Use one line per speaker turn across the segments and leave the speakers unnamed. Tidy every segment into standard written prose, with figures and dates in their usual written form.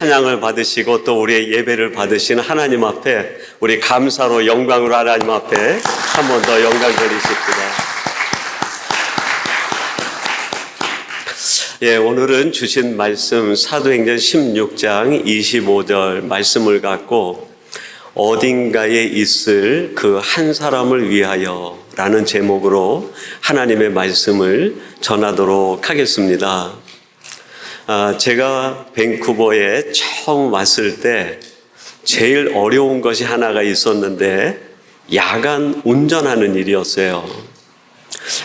찬양을 받으시고 또 우리의 예배를 받으시는 하나님 앞에 우리 감사로 영광으로 하나님 앞에 한 번 더 영광 드리십시다. 오늘은 주신 말씀 사도행전 16장 25절 말씀을 갖고 어딘가에 있을 그 한 사람을 위하여 라는 제목으로 하나님의 말씀을 전하도록 하겠습니다. 제가 밴쿠버에 처음 왔을 때 제일 어려운 것이 하나가 있었는데 야간 운전하는 일이었어요.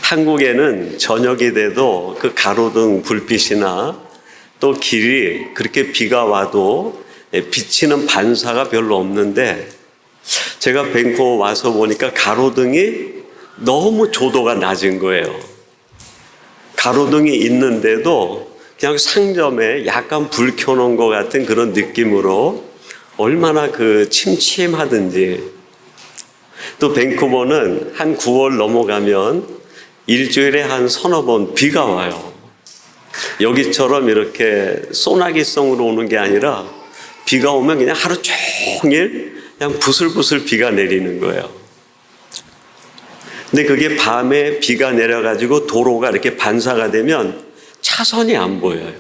한국에는 저녁이 돼도 그 가로등 불빛이나 또 길이 그렇게 비가 와도 비치는 반사가 별로 없는데 제가 밴쿠버 와서 보니까 가로등이 너무 조도가 낮은 거예요. 가로등이 있는데도 그냥 상점에 약간 불 켜놓은 것 같은 그런 느낌으로 얼마나 그 침침하든지. 또 밴쿠버는 한 9월 넘어가면 일주일에 한 서너 번 비가 와요. 여기처럼 이렇게 소나기성으로 오는 게 아니라 비가 오면 그냥 하루 종일 그냥 부슬부슬 비가 내리는 거예요. 근데 그게 밤에 비가 내려가지고 도로가 이렇게 반사가 되면 차선이 안 보여요.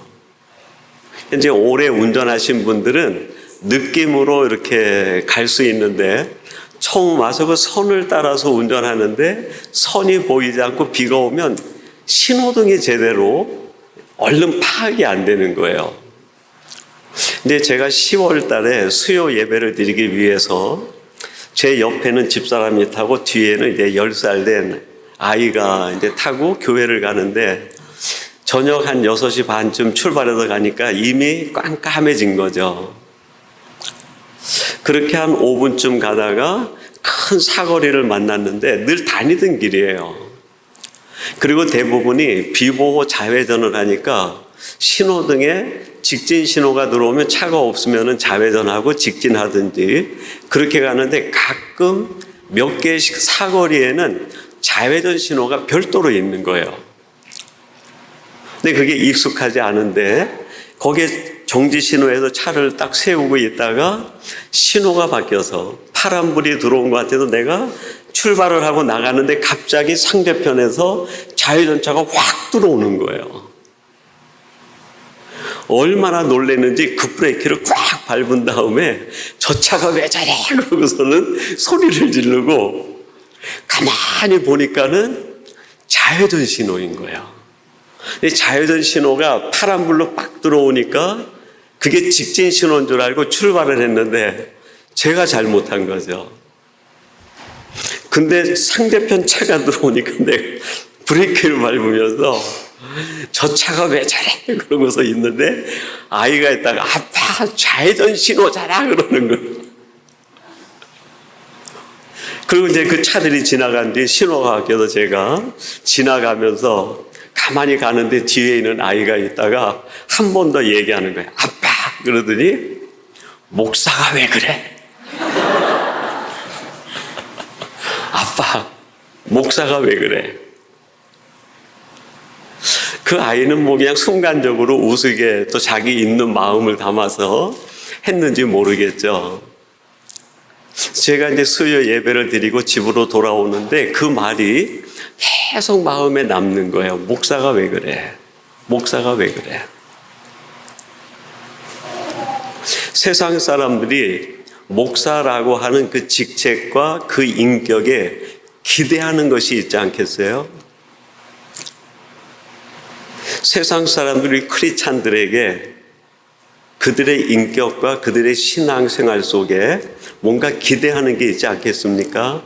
이제 오래 운전하신 분들은 느낌으로 이렇게 갈 수 있는데 처음 와서 그 선을 따라서 운전하는데 선이 보이지 않고 비가 오면 신호등이 제대로 얼른 파악이 안 되는 거예요. 근데 제가 10월 달에 수요 예배를 드리기 위해서 제 옆에는 집사람이 타고 뒤에는 이제 10살 된 아이가 이제 타고 교회를 가는데 저녁 한 6시 반쯤 출발해서 가니까 이미 깜깜해진 거죠. 그렇게 한 5분쯤 가다가 큰 사거리를 만났는데 늘 다니던 길이에요. 그리고 대부분이 비보호 좌회전을 하니까 신호등에 직진 신호가 들어오면 차가 없으면 좌회전하고 직진하든지 그렇게 가는데 가끔 몇 개씩 사거리에는 좌회전 신호가 별도로 있는 거예요. 근데 그게 익숙하지 않은데 거기에 정지 신호에서 차를 딱 세우고 있다가 신호가 바뀌어서 파란불이 들어온 것 같아서 내가 출발을 하고 나가는데 갑자기 상대편에서 좌회전차가 확 들어오는 거예요. 얼마나 놀랐는지 급브레이크를 꽉 밟은 다음에 저 차가 왜 저래? 그러고서는 소리를 지르고 가만히 보니까는 좌회전 신호인 거예요. 좌회전 신호가 파란불로 빡 들어오니까 그게 직진 신호인 줄 알고 출발을 했는데 제가 잘못한 거죠. 근데 상대편 차가 들어오니까 내가 브레이크를 밟으면서 저 차가 왜 저래? 그러고서 있는데 아이가 있다가 아빠 좌회전 신호잖아 그러는 거예요. 그리고 이제 그 차들이 지나간 뒤에 신호가 바뀌어서 제가 지나가면서 가만히 가는데 뒤에 있는 아이가 있다가 한 번 더 얘기하는 거예요. 아빠! 그러더니 목사가 왜 그래? 아빠, 목사가 왜 그래? 그 아이는 뭐 그냥 순간적으로 우스개 또 자기 있는 마음을 담아서 했는지 모르겠죠. 제가 이제 수요 예배를 드리고 집으로 돌아오는데 그 말이 계속 마음에 남는 거예요. 목사가 왜 그래? 목사가 왜 그래? 세상 사람들이 목사라고 하는 그 직책과 그 인격에 기대하는 것이 있지 않겠어요? 세상 사람들이 크리스찬들에게 그들의 인격과 그들의 신앙생활 속에 뭔가 기대하는 게 있지 않겠습니까?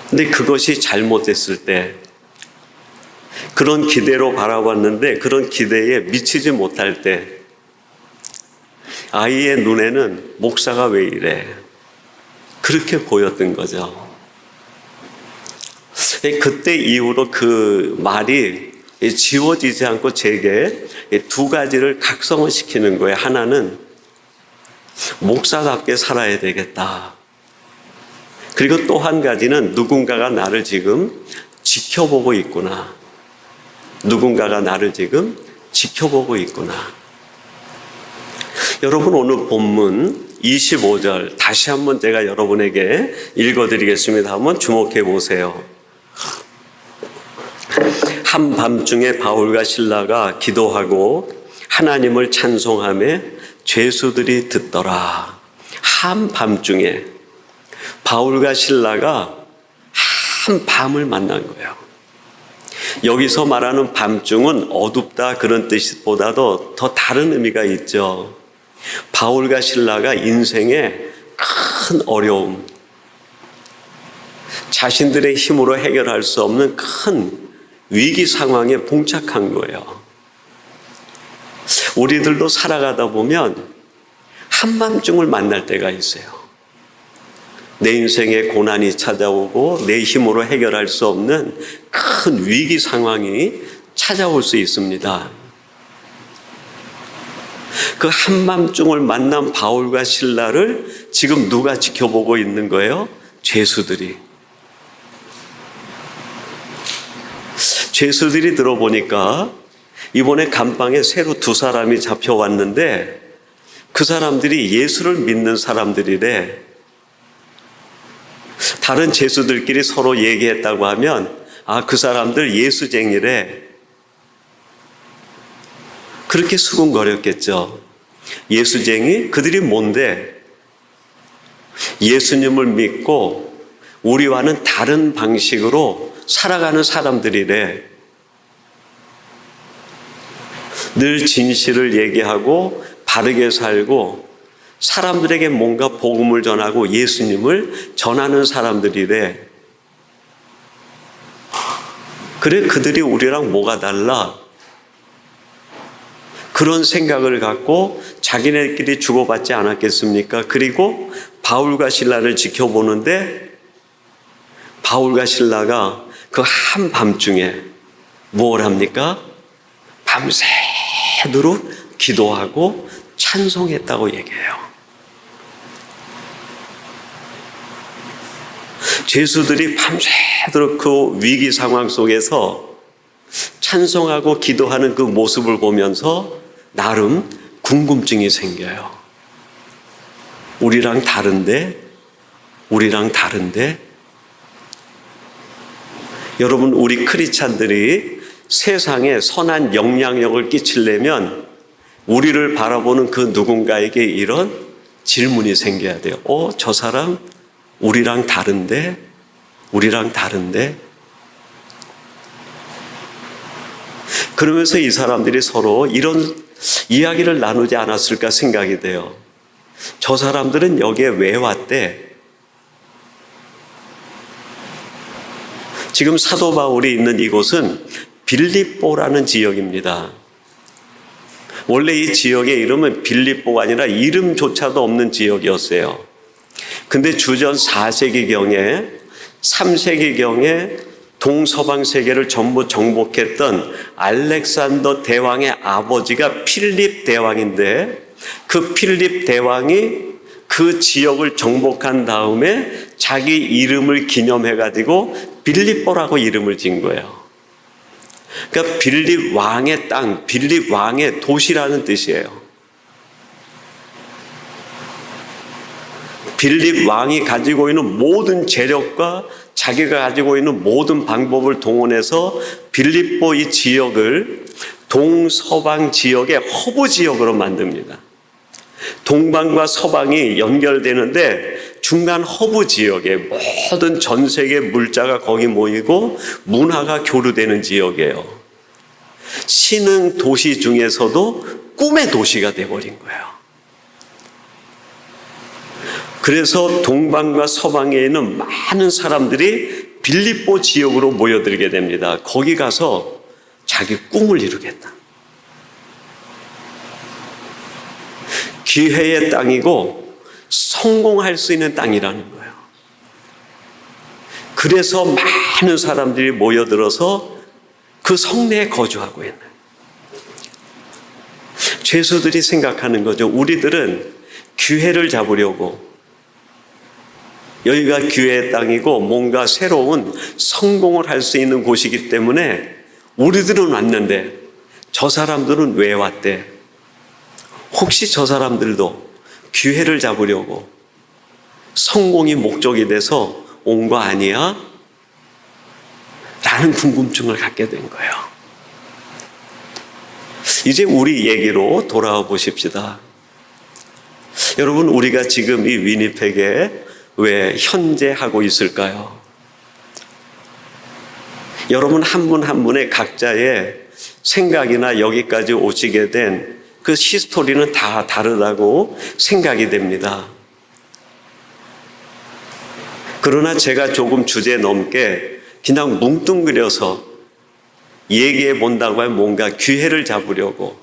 근데 그것이 잘못됐을 때 그런 기대로 바라봤는데 그런 기대에 미치지 못할 때 아이의 눈에는 목사가 왜 이래? 그렇게 보였던 거죠. 그때 이후로 그 말이 지워지지 않고 제게 두 가지를 각성을 시키는 거예요. 하나는 목사답게 살아야 되겠다. 그리고 또 한 가지는 누군가가 나를 지금 지켜보고 있구나. 누군가가 나를 지금 지켜보고 있구나. 여러분, 오늘 본문 25절 다시 한번 제가 여러분에게 읽어드리겠습니다. 한번 주목해 보세요. 한밤중에 바울과 실라가 기도하고 하나님을 찬송하며 죄수들이 듣더라. 한밤중에 바울과 실라가 한밤을 만난 거예요. 여기서 말하는 밤중은 어둡다 그런 뜻보다도 더 다른 의미가 있죠. 바울과 실라가 인생의 큰 어려움, 자신들의 힘으로 해결할 수 없는 큰 위기 상황에 봉착한 거예요. 우리들도 살아가다 보면 한밤중을 만날 때가 있어요. 내 인생에 고난이 찾아오고 내 힘으로 해결할 수 없는 큰 위기 상황이 찾아올 수 있습니다. 그 한밤중을 만난 바울과 실라를 지금 누가 지켜보고 있는 거예요? 죄수들이. 죄수들이 들어보니까 이번에 감방에 새로 2사람이 잡혀왔는데 그 사람들이 예수를 믿는 사람들이래. 다른 죄수들끼리 서로 얘기했다고 하면 그 사람들 예수쟁이래. 그렇게 수군거렸겠죠. 예수쟁이? 그들이 뭔데? 예수님을 믿고 우리와는 다른 방식으로 살아가는 사람들이래. 늘 진실을 얘기하고 바르게 살고 사람들에게 뭔가 복음을 전하고 예수님을 전하는 사람들이래. 그래, 그들이 우리랑 뭐가 달라? 그런 생각을 갖고 자기네끼리 주고받지 않았겠습니까? 그리고 바울과 실라를 지켜보는데 바울과 실라가 그 한밤중에 뭘 합니까? 밤새도록 기도하고 찬송했다고 얘기해요. 죄수들이 밤새도록 그 위기 상황 속에서 찬송하고 기도하는 그 모습을 보면서 나름 궁금증이 생겨요. 우리랑 다른데? 여러분, 우리 크리스찬들이 세상에 선한 영향력을 끼치려면 우리를 바라보는 그 누군가에게 이런 질문이 생겨야 돼요. 저 사람 우리랑 다른데? 그러면서 이 사람들이 서로 이런 이야기를 나누지 않았을까 생각이 돼요. 저 사람들은 여기에 왜 왔대? 지금 사도 바울이 있는 이곳은 빌립보라는 지역입니다. 원래 이 지역의 이름은 빌립보가 아니라 이름조차도 없는 지역이었어요. 근데 주전 4세기경에 3세기경에 동서방 세계를 전부 정복했던 알렉산더 대왕의 아버지가 필립 대왕인데 그 필립 대왕이 그 지역을 정복한 다음에 자기 이름을 기념해가지고 빌립보라고 이름을 지은 거예요. 그러니까 빌립 왕의 땅, 빌립 왕의 도시라는 뜻이에요. 빌립 왕이 가지고 있는 모든 재력과 자기가 가지고 있는 모든 방법을 동원해서 빌립보 이 지역을 동서방 지역의 허브 지역으로 만듭니다. 동방과 서방이 연결되는데 중간 허브 지역에 모든 전 세계 물자가 거기 모이고 문화가 교류되는 지역이에요. 신흥 도시 중에서도 꿈의 도시가 되어버린 거예요. 그래서 동방과 서방에 있는 많은 사람들이 빌립보 지역으로 모여들게 됩니다. 거기 가서 자기 꿈을 이루겠다. 기회의 땅이고 성공할 수 있는 땅이라는 거예요. 그래서 많은 사람들이 모여들어서 그 성내에 거주하고 있는 죄수들이 생각하는 거죠. 우리들은 기회를 잡으려고 여기가 기회의 땅이고 뭔가 새로운 성공을 할 수 있는 곳이기 때문에 우리들은 왔는데 저 사람들은 왜 왔대? 혹시 저 사람들도 기회를 잡으려고 성공이 목적이 돼서 온 거 아니야? 라는 궁금증을 갖게 된 거예요. 이제 우리 얘기로 돌아와 보십시다. 여러분, 우리가 지금 이 위니펙에 왜 현재 하고 있을까요? 여러분 한 분 한 분의 각자의 생각이나 여기까지 오시게 된 그 히스토리는 다 다르다고 생각이 됩니다. 그러나 제가 조금 주제 넘게 그냥 뭉뚱그려서 얘기해 본다고 하면 뭔가 기회를 잡으려고,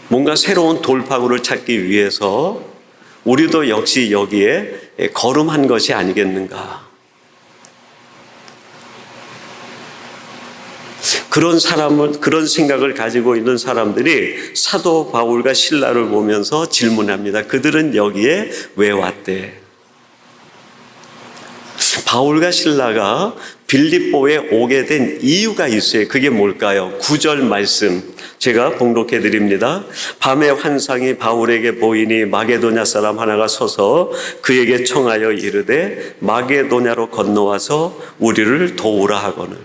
뭔가 새로운 돌파구를 찾기 위해서 우리도 역시 여기에 거름한 것이 아니겠는가. 그런 생각을 가지고 있는 사람들이 사도 바울과 실라를 보면서 질문합니다. 그들은 여기에 왜 왔대? 바울과 실라가 빌립보에 오게 된 이유가 있어요. 그게 뭘까요? 9절 말씀 제가 봉독해 드립니다. 밤에 환상이 바울에게 보이니 마게도냐 사람 하나가 서서 그에게 청하여 이르되 마게도냐로 건너와서 우리를 도우라 하거늘.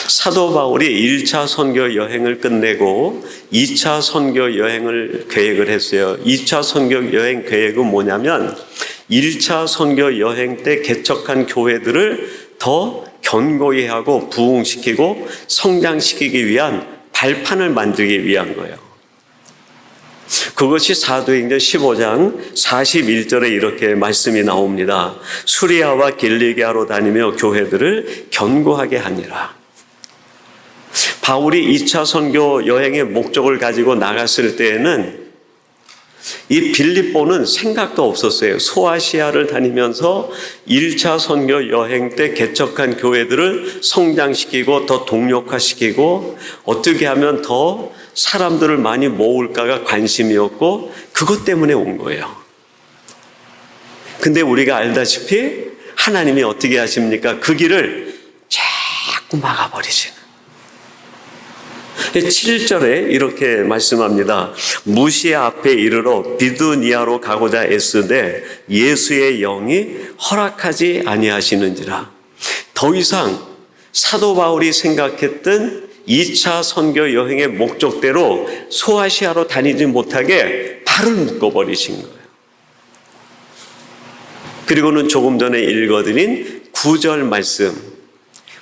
사도 바울이 1차 선교 여행을 끝내고 2차 선교 여행을 계획을 했어요. 2차 선교 여행 계획은 뭐냐면 1차 선교 여행 때 개척한 교회들을 더 견고히 하고 부흥시키고 성장시키기 위한 발판을 만들기 위한 거예요. 그것이 사도행전 15장 41절에 이렇게 말씀이 나옵니다. 수리아와 길리기아로 다니며 교회들을 견고하게 하니라. 바울이 2차 선교 여행의 목적을 가지고 나갔을 때에는 이 빌립보는 생각도 없었어요. 소아시아를 다니면서 1차 선교 여행 때 개척한 교회들을 성장시키고 더 동력화시키고 어떻게 하면 더 사람들을 많이 모을까가 관심이었고 그것 때문에 온 거예요. 근데 우리가 알다시피 하나님이 어떻게 하십니까? 그 길을 자꾸 막아버리시는. 7절에 이렇게 말씀합니다. 무시아 앞에 이르러 비두니아로 가고자 애쓰되 예수의 영이 허락하지 아니하시는지라. 더 이상 사도 바울이 생각했던 2차 선교 여행의 목적대로 소아시아로 다니지 못하게 발을 묶어버리신 거예요. 그리고는 조금 전에 읽어드린 9절 말씀,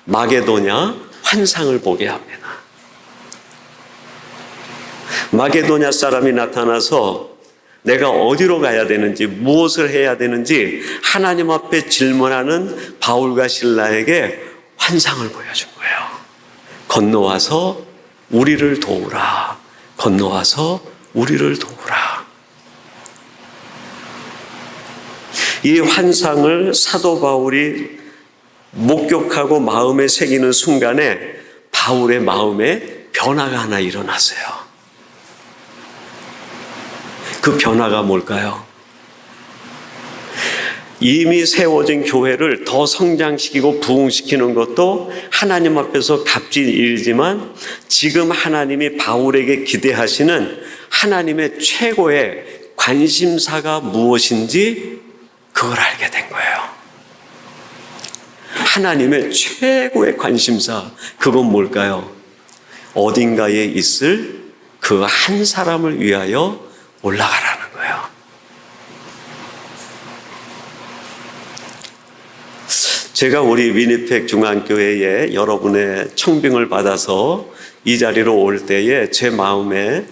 마게도냐 환상을 보게 합니다. 마게도냐 사람이 나타나서 내가 어디로 가야 되는지 무엇을 해야 되는지 하나님 앞에 질문하는 바울과 실라에게 환상을 보여준 거예요. 건너와서 우리를 도우라. 건너와서 우리를 도우라. 이 환상을 사도 바울이 목격하고 마음에 새기는 순간에 바울의 마음에 변화가 하나 일어났어요. 그 변화가 뭘까요? 이미 세워진 교회를 더 성장시키고 부흥시키는 것도 하나님 앞에서 값진 일이지만 지금 하나님이 바울에게 기대하시는 하나님의 최고의 관심사가 무엇인지 그걸 알게 된 거예요. 하나님의 최고의 관심사, 그건 뭘까요? 어딘가에 있을 그 한 사람을 위하여 올라가라는 거예요. 제가 우리 위니펙 중앙교회에 여러분의 청빙을 받아서 이 자리로 올 때에 제 마음에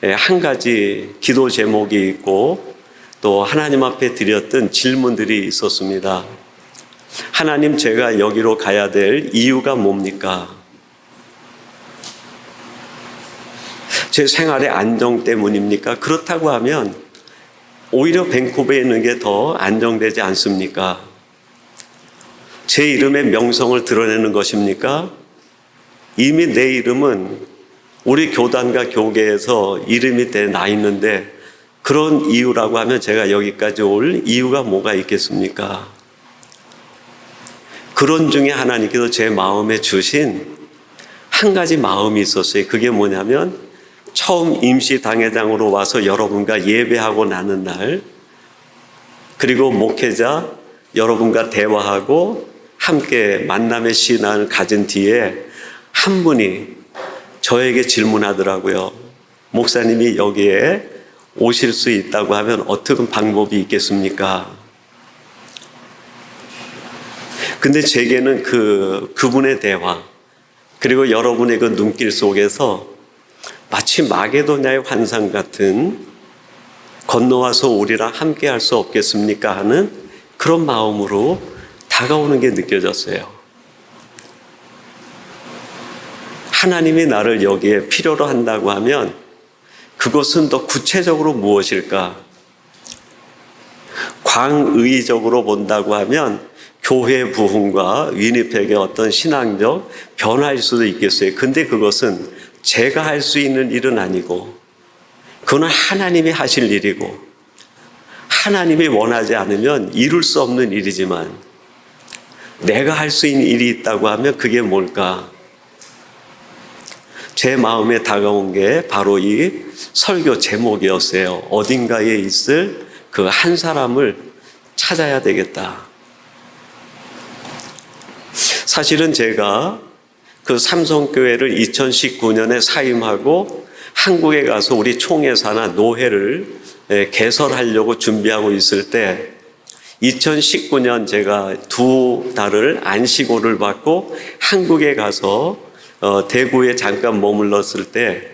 한 가지 기도 제목이 있고 또 하나님 앞에 드렸던 질문들이 있었습니다. 하나님, 제가 여기로 가야 될 이유가 뭡니까? 제 생활의 안정 때문입니까? 그렇다고 하면 오히려 밴쿠버에 있는 게 더 안정되지 않습니까? 제 이름의 명성을 드러내는 것입니까? 이미 내 이름은 우리 교단과 교계에서 이름이 나 있는데 그런 이유라고 하면 제가 여기까지 올 이유가 뭐가 있겠습니까? 그런 중에 하나님께서 제 마음에 주신 한 가지 마음이 있었어요. 그게 뭐냐면 처음 임시당회장으로 와서 여러분과 예배하고 나는 날, 그리고 목회자 여러분과 대화하고 함께 만남의 시간을 가진 뒤에 한 분이 저에게 질문하더라고요. 목사님이 여기에 오실 수 있다고 하면 어떤 방법이 있겠습니까? 근데 제게는 그분의 대화, 그리고 여러분의 그 눈길 속에서 마치 마게도냐의 환상 같은, 건너와서 우리랑 함께 할 수 없겠습니까 하는 그런 마음으로 다가오는 게 느껴졌어요. 하나님이 나를 여기에 필요로 한다고 하면 그것은 더 구체적으로 무엇일까? 광의적으로 본다고 하면 교회 부흥과 위니펙의 어떤 신앙적 변화일 수도 있겠어요. 근데 그것은 제가 할 수 있는 일은 아니고, 그건 하나님이 하실 일이고, 하나님이 원하지 않으면 이룰 수 없는 일이지만, 내가 할 수 있는 일이 있다고 하면 그게 뭘까? 제 마음에 다가온 게 바로 이 설교 제목이었어요. 어딘가에 있을 그 한 사람을 찾아야 되겠다. 사실은 제가 그 삼성교회를 2019년에 사임하고 한국에 가서 우리 총회사나 노회를 개설하려고 준비하고 있을 때 2019년 제가 2달을 안식오를 받고 한국에 가서 대구에 잠깐 머물렀을 때,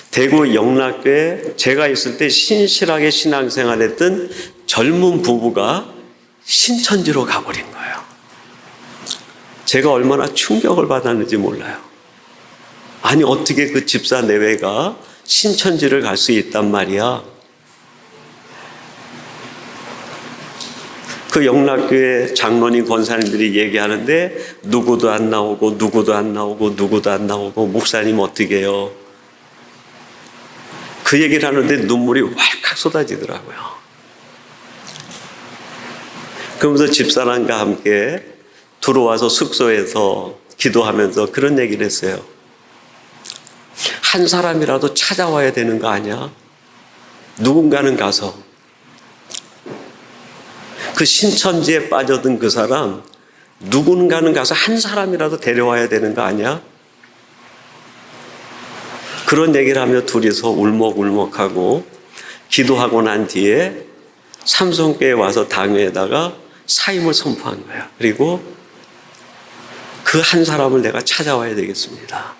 대구 영락교에 제가 있을 때 신실하게 신앙생활했던 젊은 부부가 신천지로 가버린 거예요. 제가 얼마나 충격을 받았는지 몰라요. 아니, 어떻게 그 집사 내외가 신천지를 갈 수 있단 말이야. 그 영락교회 장로님 권사님들이 얘기하는데 누구도 안 나오고 누구도 안 나오고 누구도 안 나오고 목사님 어떻게 해요? 그 얘기를 하는데 눈물이 왈칵 쏟아지더라고요. 그러면서 집사람과 함께 들어와서 숙소에서 기도하면서 그런 얘기를 했어요. 한 사람이라도 찾아와야 되는 거 아니야? 누군가는 가서 그 신천지에 빠져든 그 사람, 누군가는 가서 한 사람이라도 데려와야 되는 거 아니야? 그런 얘기를 하며 둘이서 울먹울먹하고 기도하고 난 뒤에 삼성교회에 와서 당회에다가 사임을 선포한 거야. 그리고 그 한 사람을 내가 찾아와야 되겠습니다.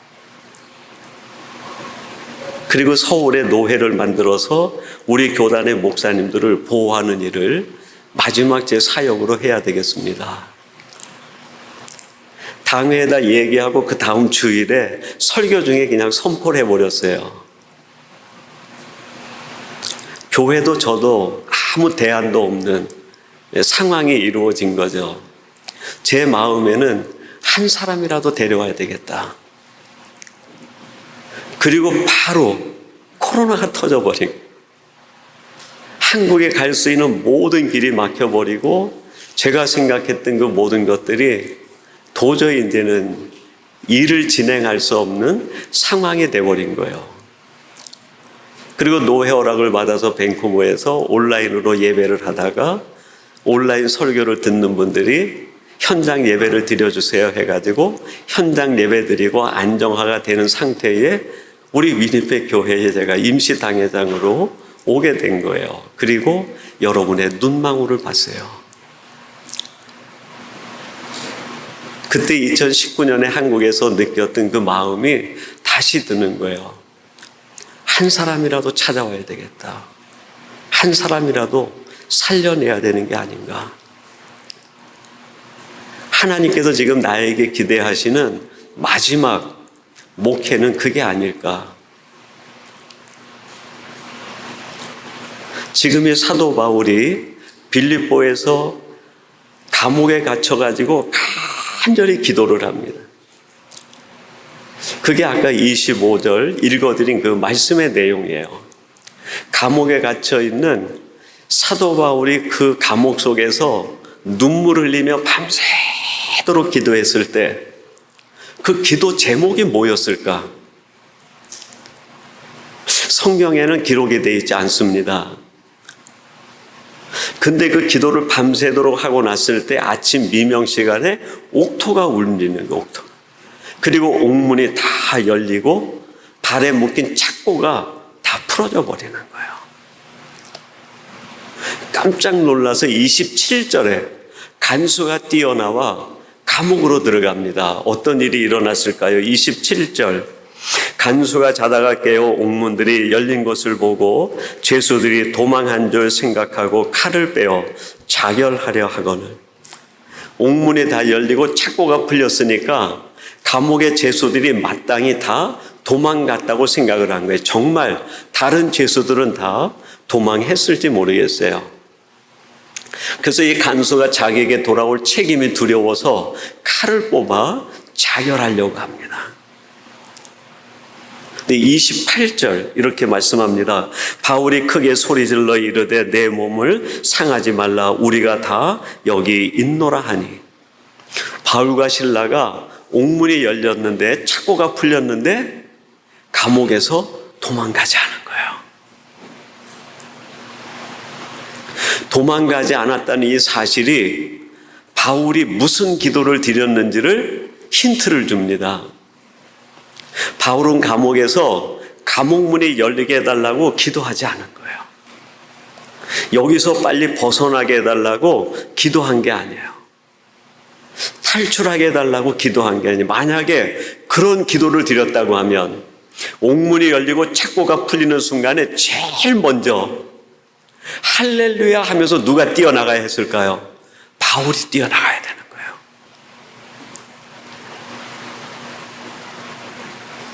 그리고 서울에 노회를 만들어서 우리 교단의 목사님들을 보호하는 일을 마지막 제 사역으로 해야 되겠습니다. 당회에다 얘기하고 그 다음 주일에 설교 중에 그냥 선포를 해버렸어요. 교회도 저도 아무 대안도 없는 상황이 이루어진 거죠. 제 마음에는 한 사람이라도 데려와야 되겠다. 그리고 바로 코로나가 터져버린, 한국에 갈 수 있는 모든 길이 막혀버리고 제가 생각했던 그 모든 것들이 도저히 이제는 일을 진행할 수 없는 상황이 돼버린 거예요. 그리고 노회 허락을 받아서 밴쿠버에서 온라인으로 예배를 하다가 온라인 설교를 듣는 분들이 현장 예배를 드려주세요 해가지고 현장 예배 드리고 안정화가 되는 상태에 우리 위니펙 교회에 제가 임시당회장으로 오게 된 거예요. 그리고 여러분의 눈망울을 봤어요. 그때 2019년에 한국에서 느꼈던 그 마음이 다시 드는 거예요. 한 사람이라도 찾아와야 되겠다. 한 사람이라도 살려내야 되는 게 아닌가. 하나님께서 지금 나에게 기대하시는 마지막 목회는 그게 아닐까. 지금의 사도 바울이 빌립보에서 감옥에 갇혀가지고 간절히 기도를 합니다. 그게 아까 25절 읽어드린 그 말씀의 내용이에요. 감옥에 갇혀있는 사도 바울이 그 감옥 속에서 눈물을 흘리며 밤새도록 기도했을 때 그 기도 제목이 뭐였을까? 성경에는 기록이 되어 있지 않습니다. 근데 그 기도를 밤새도록 하고 났을 때 아침 미명 시간에 옥토가 울리는 거예요. 옥토. 그리고 옥문이 다 열리고 발에 묶인 착고가 다 풀어져 버리는 거예요. 깜짝 놀라서 27절에 간수가 뛰어나와 감옥으로 들어갑니다. 어떤 일이 일어났을까요? 27절. 간수가 자다가 깨어 옥문들이 열린 것을 보고 죄수들이 도망한 줄 생각하고 칼을 빼어 자결하려 하거늘. 옥문이 다 열리고 착고가 풀렸으니까 감옥의 죄수들이 마땅히 다 도망갔다고 생각을 한 거예요. 정말 다른 죄수들은 다 도망했을지 모르겠어요. 그래서 이 간수가 자기에게 돌아올 책임이 두려워서 칼을 뽑아 자결하려고 합니다. 28절 이렇게 말씀합니다. 바울이 크게 소리질러 이르되 내 몸을 상하지 말라 우리가 다 여기 있노라 하니. 바울과 실라가 옥문이 열렸는데 착고가 풀렸는데 감옥에서 도망가지 않은 거예요. 도망가지 않았다는 이 사실이 바울이 무슨 기도를 드렸는지를 힌트를 줍니다. 바울은 감옥에서 감옥문이 열리게 해달라고 기도하지 않은 거예요. 여기서 빨리 벗어나게 해달라고 기도한 게 아니에요. 탈출하게 해달라고 기도한 게 아니에요. 만약에 그런 기도를 드렸다고 하면 옥문이 열리고 착고가 풀리는 순간에 제일 먼저 할렐루야 하면서 누가 뛰어나가야 했을까요? 바울이 뛰어나가야 되는 거예요.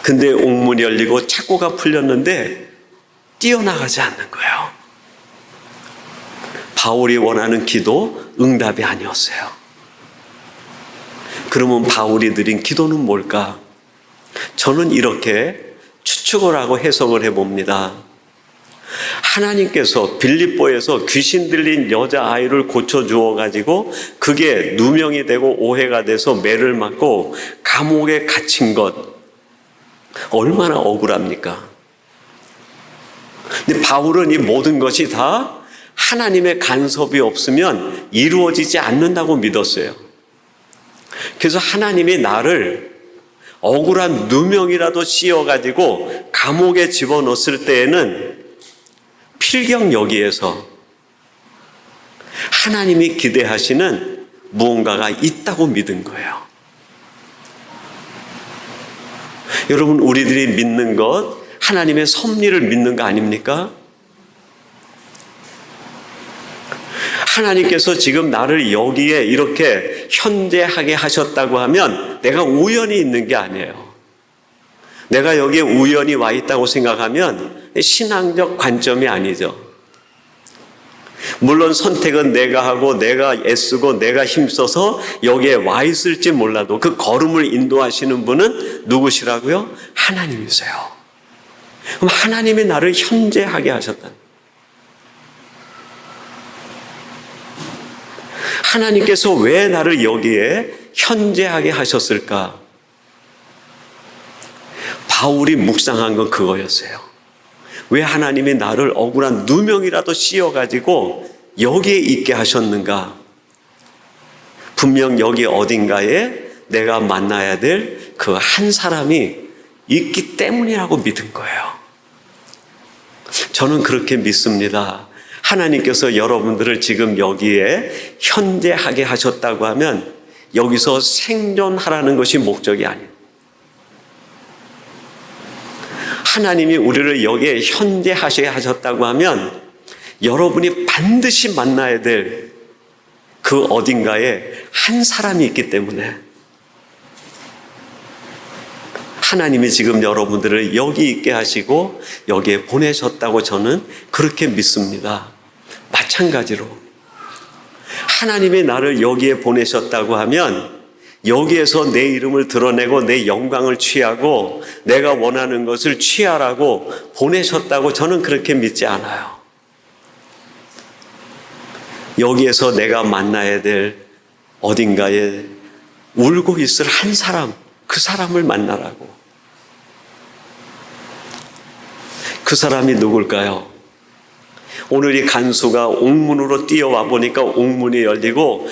근데 옥문이 열리고 착고가 풀렸는데 뛰어나가지 않는 거예요. 바울이 원하는 기도 응답이 아니었어요. 그러면 바울이 드린 기도는 뭘까? 저는 이렇게 추측을 하고 해석을 해봅니다. 하나님께서 빌립보에서 귀신 들린 여자아이를 고쳐주어 가지고 그게 누명이 되고 오해가 돼서 매를 맞고 감옥에 갇힌 것 얼마나 억울합니까? 근데 바울은 이 모든 것이 다 하나님의 간섭이 없으면 이루어지지 않는다고 믿었어요. 그래서 하나님이 나를 억울한 누명이라도 씌워가지고 감옥에 집어넣었을 때에는 필경 여기에서 하나님이 기대하시는 무언가가 있다고 믿은 거예요. 여러분, 우리들이 믿는 것, 하나님의 섭리를 믿는 거 아닙니까? 하나님께서 지금 나를 여기에 이렇게 현재하게 하셨다고 하면 내가 우연히 있는 게 아니에요. 내가 여기에 우연히 와 있다고 생각하면 신앙적 관점이 아니죠. 물론 선택은 내가 하고 내가 애쓰고 내가 힘써서 여기에 와 있을지 몰라도 그 걸음을 인도하시는 분은 누구시라고요? 하나님이세요. 그럼 하나님이 나를 현재하게 하셨다. 하나님께서 왜 나를 여기에 현재하게 하셨을까? 바울이 묵상한 건 그거였어요. 왜 하나님이 나를 억울한 누명이라도 씌워가지고 여기에 있게 하셨는가? 분명 여기 어딘가에 내가 만나야 될 그 한 사람이 있기 때문이라고 믿은 거예요. 저는 그렇게 믿습니다. 하나님께서 여러분들을 지금 여기에 현재하게 하셨다고 하면 여기서 생존하라는 것이 목적이 아니에요. 하나님이 우리를 여기에 현재하시게 하셨다고 하면 여러분이 반드시 만나야 될 그 어딘가에 한 사람이 있기 때문에 하나님이 지금 여러분들을 여기 있게 하시고 여기에 보내셨다고 저는 그렇게 믿습니다. 마찬가지로 하나님이 나를 여기에 보내셨다고 하면 여기에서 내 이름을 드러내고 내 영광을 취하고 내가 원하는 것을 취하라고 보내셨다고 저는 그렇게 믿지 않아요. 여기에서 내가 만나야 될 어딘가에 울고 있을 한 사람, 그 사람을 만나라고. 그 사람이 누굴까요? 오늘 이 간수가 옥문으로 뛰어와 보니까 옥문이 열리고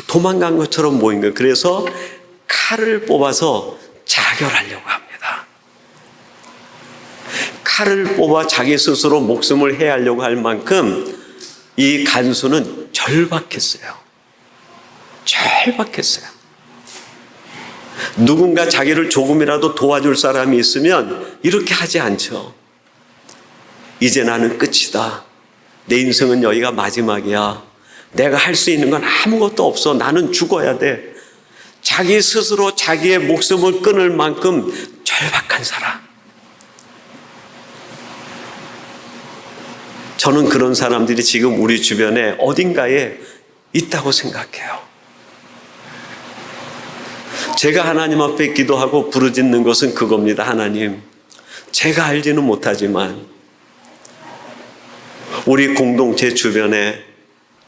도망간 것처럼 보인 거예요. 그래서 칼을 뽑아서 자결하려고 합니다. 칼을 뽑아 자기 스스로 목숨을 해하려고 할 만큼 이 간수는 절박했어요. 절박했어요. 누군가 자기를 조금이라도 도와줄 사람이 있으면 이렇게 하지 않죠. 이제 나는 끝이다. 내 인생은 여기가 마지막이야. 내가 할 수 있는 건 아무것도 없어. 나는 죽어야 돼. 자기 스스로 자기의 목숨을 끊을 만큼 절박한 사람. 저는 그런 사람들이 지금 우리 주변에 어딘가에 있다고 생각해요. 제가 하나님 앞에 기도하고 부르짖는 것은 그겁니다. 하나님, 제가 알지는 못하지만 우리 공동체 주변에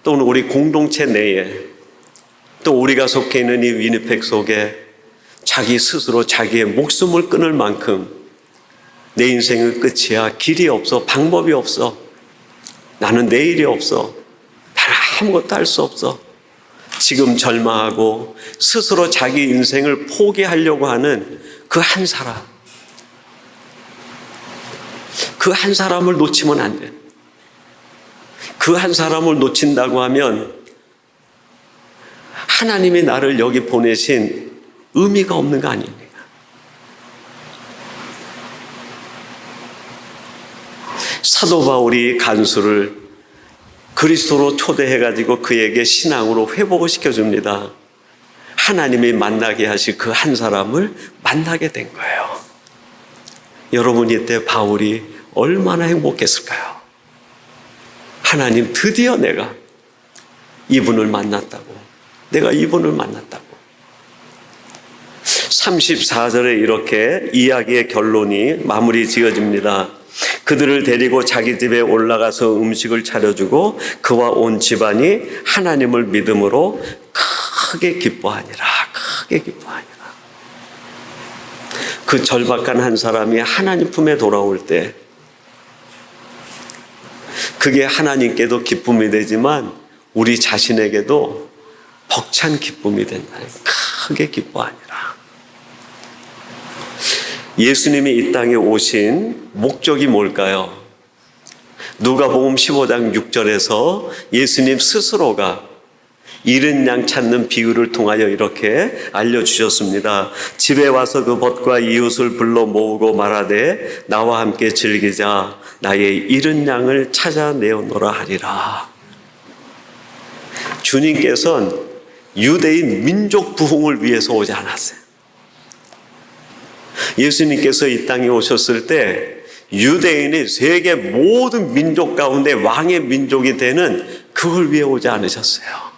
또는 우리 공동체 내에 또 우리가 속해 있는 이 위니펙 속에 자기 스스로 자기의 목숨을 끊을 만큼 내 인생은 끝이야. 길이 없어. 방법이 없어. 나는 내일이 없어. 나는 아무것도 할 수 없어. 지금 절망하고 스스로 자기 인생을 포기하려고 하는 그 한 사람. 그 한 사람을 놓치면 안 돼. 그 한 사람을 놓친다고 하면 하나님이 나를 여기 보내신 의미가 없는 거 아닙니까? 사도 바울이 간수를 그리스도로 초대해가지고 그에게 신앙으로 회복을 시켜줍니다. 하나님이 만나게 하실 그 한 사람을 만나게 된 거예요. 여러분, 이때 바울이 얼마나 행복했을까요? 하나님, 드디어 내가 이분을 만났다고. 내가 이분을 만났다고. 34절에 이렇게 이야기의 결론이 마무리 지어집니다. 그들을 데리고 자기 집에 올라가서 음식을 차려주고 그와 온 집안이 하나님을 믿음으로 크게 기뻐하니라. 크게 기뻐하니라. 그 절박한 한 사람이 하나님 품에 돌아올 때 그게 하나님께도 기쁨이 되지만 우리 자신에게도 벅찬 기쁨이 된다. 크게 기뻐하니라. 예수님이 이 땅에 오신 목적이 뭘까요? 누가복음 15장 6절에서 예수님 스스로가 잃은 양 찾는 비유를 통하여 이렇게 알려주셨습니다. 집에 와서 그 벗과 이웃을 불러 모으고 말하되 나와 함께 즐기자. 나의 잃은 양을 찾아내어노라 하리라. 주님께서는 유대인 민족 부흥을 위해서 오지 않았어요. 예수님께서 이 땅에 오셨을 때 유대인이 세계 모든 민족 가운데 왕의 민족이 되는 그걸 위해 오지 않으셨어요.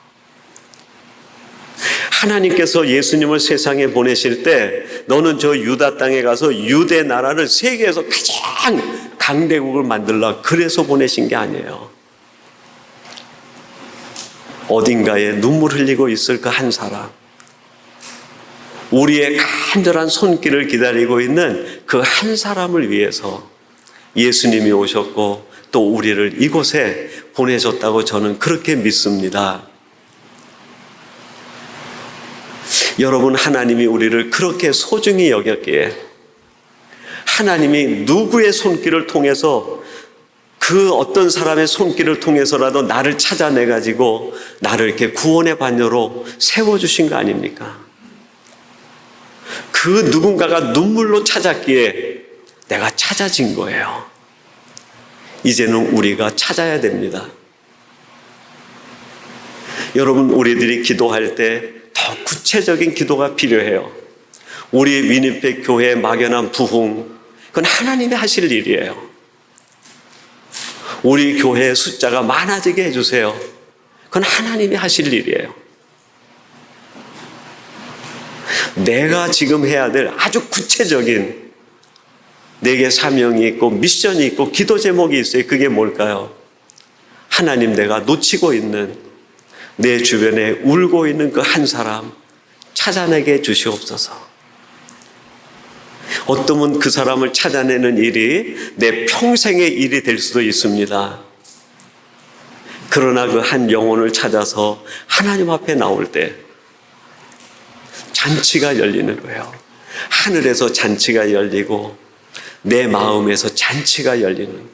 하나님께서 예수님을 세상에 보내실 때 너는 저 유다 땅에 가서 유대 나라를 세계에서 가장 강대국을 만들라 그래서 보내신 게 아니에요. 어딘가에 눈물 흘리고 있을 그 한 사람, 우리의 간절한 손길을 기다리고 있는 그 한 사람을 위해서 예수님이 오셨고 또 우리를 이곳에 보내셨다고 저는 그렇게 믿습니다. 여러분, 하나님이 우리를 그렇게 소중히 여겼기에 하나님이 누구의 손길을 통해서 그 어떤 사람의 손길을 통해서라도 나를 찾아내가지고 나를 이렇게 구원의 반열로 세워주신 거 아닙니까? 그 누군가가 눈물로 찾았기에 내가 찾아진 거예요. 이제는 우리가 찾아야 됩니다. 여러분, 우리들이 기도할 때 더 구체적인 기도가 필요해요. 우리 위니펙 교회의 막연한 부흥, 그건 하나님이 하실 일이에요. 우리 교회의 숫자가 많아지게 해주세요. 그건 하나님이 하실 일이에요. 내가 지금 해야 될 아주 구체적인 내게 사명이 있고 미션이 있고 기도 제목이 있어요. 그게 뭘까요? 하나님, 내가 놓치고 있는 내 주변에 울고 있는 그 한 사람 찾아내게 주시옵소서. 어떠면 그 사람을 찾아내는 일이 내 평생의 일이 될 수도 있습니다. 그러나 그 한 영혼을 찾아서 하나님 앞에 나올 때 잔치가 열리는 거예요. 하늘에서 잔치가 열리고 내 마음에서 잔치가 열리는 거예요.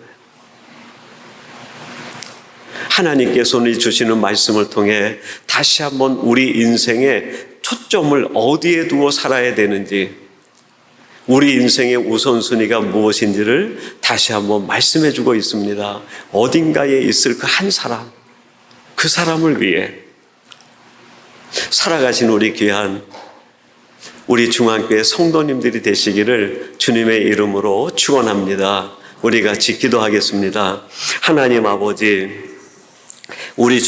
하나님께서 오늘 주시는 말씀을 통해 다시 한번 우리 인생의 초점을 어디에 두고 살아야 되는지, 우리 인생의 우선순위가 무엇인지를 다시 한번 말씀해 주고 있습니다. 어딘가에 있을 그 한 사람, 그 사람을 위해 살아가신 우리 귀한 우리 중앙교회 성도님들이 되시기를 주님의 이름으로 축원합니다. 우리 같이 기도하겠습니다. 하나님 아버지, 우리